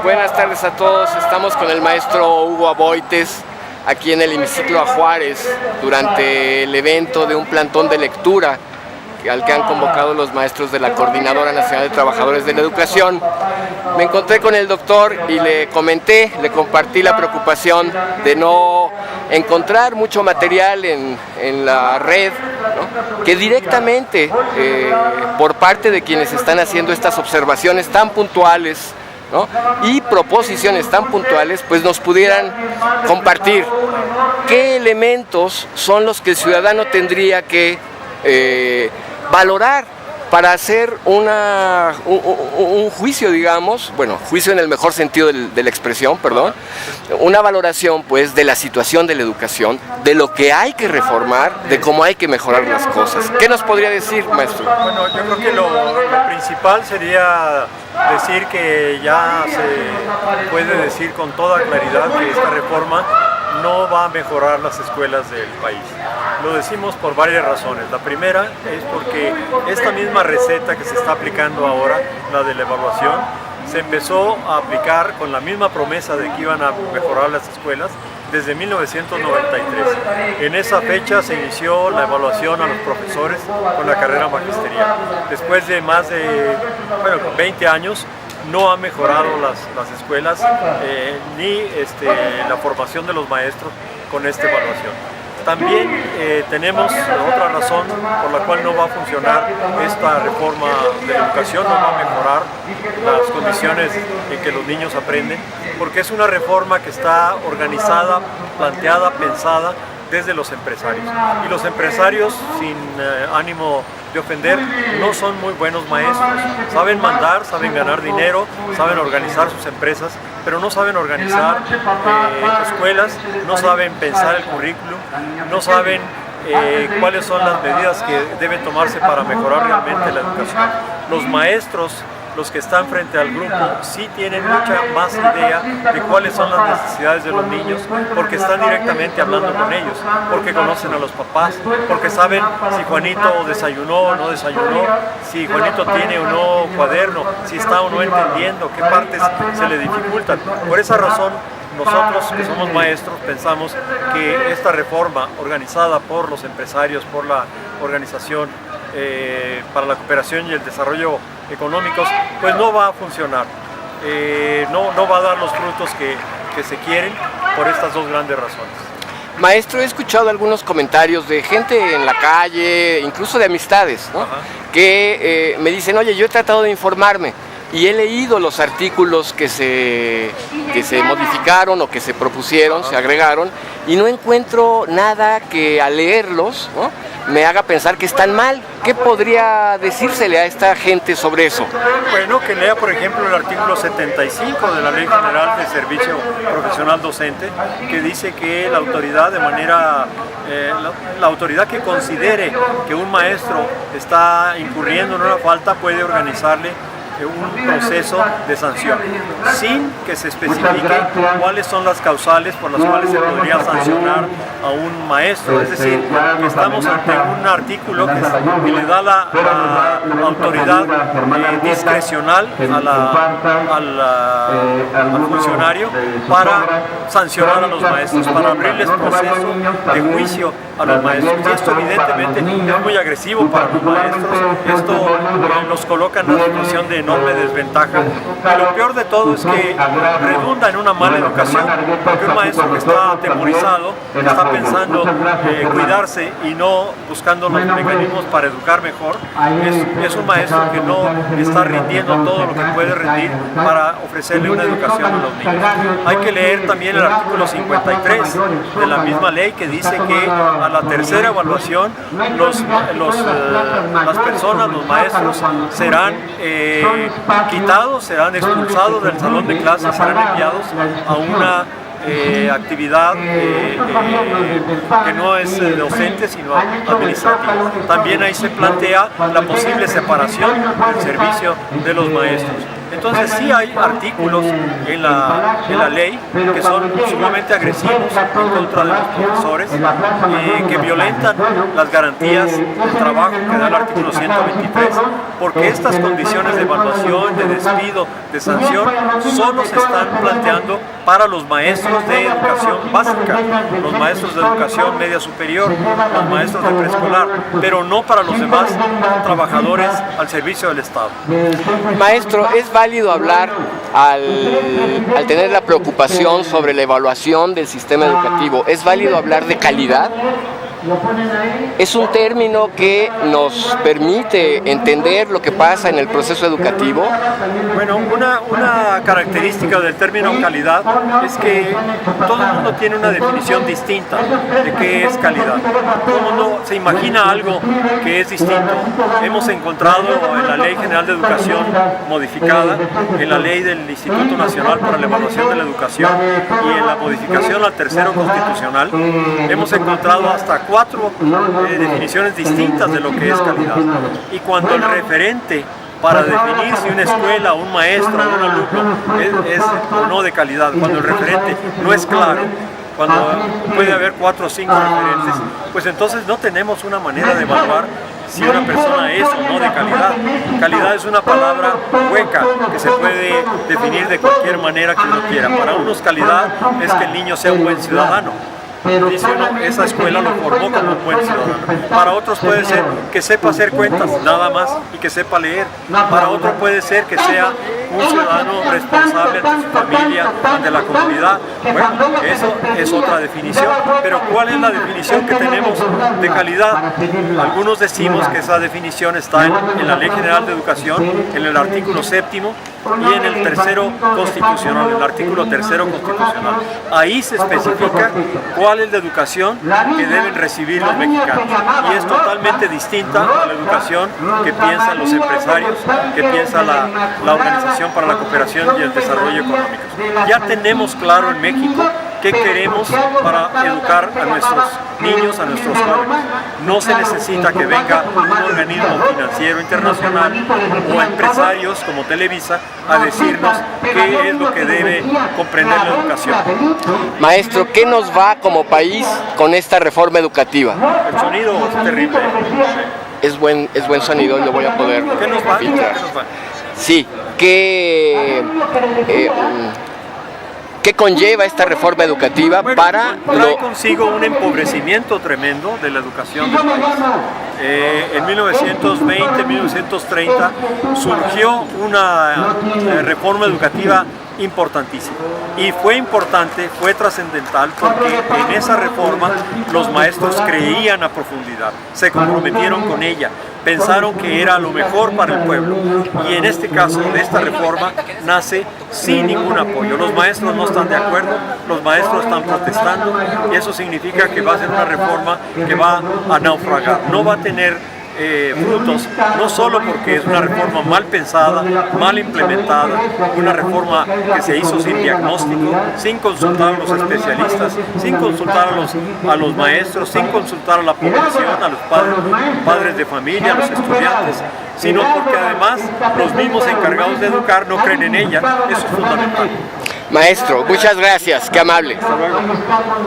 Buenas tardes a todos. Estamos con el maestro Hugo Aboites aquí en el hemiciclo a Juárez durante el evento de un plantón de lectura al que han convocado los maestros de la Coordinadora Nacional de Trabajadores de la Educación. Me encontré con el doctor y le compartí la preocupación de no encontrar mucho material en la red, ¿no?, que directamente por parte de quienes están haciendo estas observaciones tan puntuales, ¿no?, y proposiciones tan puntuales, pues nos pudieran compartir qué elementos son los que el ciudadano tendría que valorar para hacer un juicio, digamos, bueno, juicio en el mejor sentido de la expresión, perdón, una valoración pues de la situación de la educación, de lo que hay que reformar, de cómo hay que mejorar las cosas. ¿Qué nos podría decir, maestro? Bueno, yo creo que lo principal sería decir que ya se puede decir con toda claridad que esta reforma no va a mejorar las escuelas del país. Lo decimos por varias razones. La primera es porque esta misma receta que se está aplicando ahora, la de la evaluación, se empezó a aplicar con la misma promesa de que iban a mejorar las escuelas desde 1993. En esa fecha se inició la evaluación a los profesores con la carrera magisterial. Después de más de 20 años, no ha mejorado las escuelas ni la formación de los maestros con esta evaluación. También tenemos otra razón por la cual no va a funcionar esta reforma de la educación, no va a mejorar las condiciones en que los niños aprenden, porque es una reforma que está organizada, planteada, pensada desde los empresarios. Y los empresarios, sin ánimo de ofender, no son muy buenos maestros. Saben mandar, saben ganar dinero, saben organizar sus empresas, pero no saben organizar escuelas, no saben pensar el currículum, no saben cuáles son las medidas que deben tomarse para mejorar realmente la educación. Los maestros, los que están frente al grupo, sí tienen mucha más idea de cuáles son las necesidades de los niños, porque están directamente hablando con ellos, porque conocen a los papás, porque saben si Juanito desayunó o no desayunó, si Juanito tiene o no cuaderno, si está o no entendiendo, qué partes se le dificultan. Por esa razón, nosotros que somos maestros pensamos que esta reforma organizada por los empresarios, por la Organización para la Cooperación y el Desarrollo Económicos, pues no va a funcionar, no va a dar los frutos que se quieren por estas dos grandes razones. Maestro, he escuchado algunos comentarios de gente en la calle, incluso de amistades, ¿no?, que me dicen, oye, yo he tratado de informarme y he leído los artículos que se modificaron o que se propusieron, se agregaron, y no encuentro nada que al leerlos, ¿no?, me haga pensar que están mal. ¿Qué podría decírsele a esta gente sobre eso? Bueno, que lea, por ejemplo, el artículo 75 de la Ley General de Servicio Profesional Docente, que dice que la autoridad la autoridad que considere que un maestro está incurriendo en una falta puede organizarle un proceso de sanción, sin que se especifique cuáles son las causales por las cuales se podría sancionar a un maestro. Es decir, que estamos ante un artículo que le da la autoridad discrecional al funcionario para sancionar a los maestros, para abrirles proceso de juicio a los maestros. Y esto evidentemente es muy agresivo para los maestros, esto los coloca en una situación de enorme desventaja, y lo peor de todo es que redunda en una mala educación, porque un maestro que está atemorizado, está pensando cuidarse y no buscando los mecanismos para educar mejor, es un maestro que no está rindiendo todo lo que puede rendir para ofrecerle una educación a los niños. Hay que leer también el artículo 53 de la misma ley, que dice que a la tercera evaluación las personas, los maestros, serán quitados, serán expulsados del salón de clases, serán enviados a una actividad que no es docente sino administrativa. También ahí se plantea la posible separación del servicio de los maestros. Entonces sí hay artículos en la ley que son sumamente agresivos en contra de los profesores, que violentan las garantías del trabajo que da el artículo 123, porque estas condiciones de evaluación, de despido, de sanción, solo se están planteando para los maestros de educación básica, los maestros de educación media superior, los maestros de preescolar, pero no para los demás trabajadores al servicio del Estado. Maestro, ¿es válido hablar al tener la preocupación sobre la evaluación del sistema educativo? ¿Es válido hablar de calidad? Es un término que nos permite entender lo que pasa en el proceso educativo. Bueno, una característica del término calidad es que todo el mundo tiene una definición distinta de qué es calidad. Todo el mundo se imagina algo que es distinto. Hemos encontrado en la Ley General de Educación modificada, en la ley del Instituto Nacional para la Evaluación de la Educación y en la modificación al tercero constitucional, hemos encontrado hasta 4 definiciones distintas de lo que es calidad. Y cuando el referente para definir si una escuela, un maestro o un alumno es o no de calidad, cuando el referente no es claro, cuando puede haber 4 o 5 referentes, pues entonces no tenemos una manera de evaluar si una persona es o no de calidad. Calidad es una palabra hueca que se puede definir de cualquier manera que uno quiera. Para unos calidad es que el niño sea un buen ciudadano. Dice uno, esa escuela lo formó como un buen ciudadano. Para otros puede ser que sepa hacer cuentas, nada más, y que sepa leer. Para otro puede ser que sea un ciudadano responsable ante su familia, ante la comunidad. Bueno, eso es otra definición. Pero ¿cuál es la definición que tenemos de calidad? Algunos decimos que esa definición está en la Ley General de Educación, en el artículo 7º, y en el tercero constitucional, el artículo tercero constitucional. Ahí se especifica cuál es la educación que deben recibir los mexicanos. Y es totalmente distinta a la educación que piensan los empresarios, que piensa la Organización para la Cooperación y el Desarrollo Económico. Ya tenemos claro en México qué queremos para educar a nuestros niños, a nuestros jóvenes. No se necesita que venga un organismo financiero internacional o empresarios como Televisa a decirnos qué es lo que debe comprender la educación. Maestro, ¿qué nos va como país con esta reforma educativa? El sonido es terrible. Es buen sonido y lo voy a poder ¿Qué nos va? filtrar. ¿Qué nos va? Sí, ¿qué conlleva esta reforma educativa para trae consigo un empobrecimiento tremendo de la educación del país. En 1920, 1930 surgió una reforma educativa importantísima. Y fue importante, fue trascendental, porque en esa reforma los maestros creían a profundidad, se comprometieron con ella, pensaron que era lo mejor para el pueblo. Y en este caso, de esta reforma, nace sin ningún apoyo. Los maestros no están de acuerdo, los maestros están protestando, y eso significa que va a ser una reforma que va a naufragar, no va a tener frutos, no solo porque es una reforma mal pensada, mal implementada, una reforma que se hizo sin diagnóstico, sin consultar a los especialistas, sin consultar a los maestros, sin consultar a la población, a los padres de familia, a los estudiantes, sino porque además los mismos encargados de educar no creen en ella. Eso es fundamental. Maestro, muchas gracias, qué amable. Hasta luego.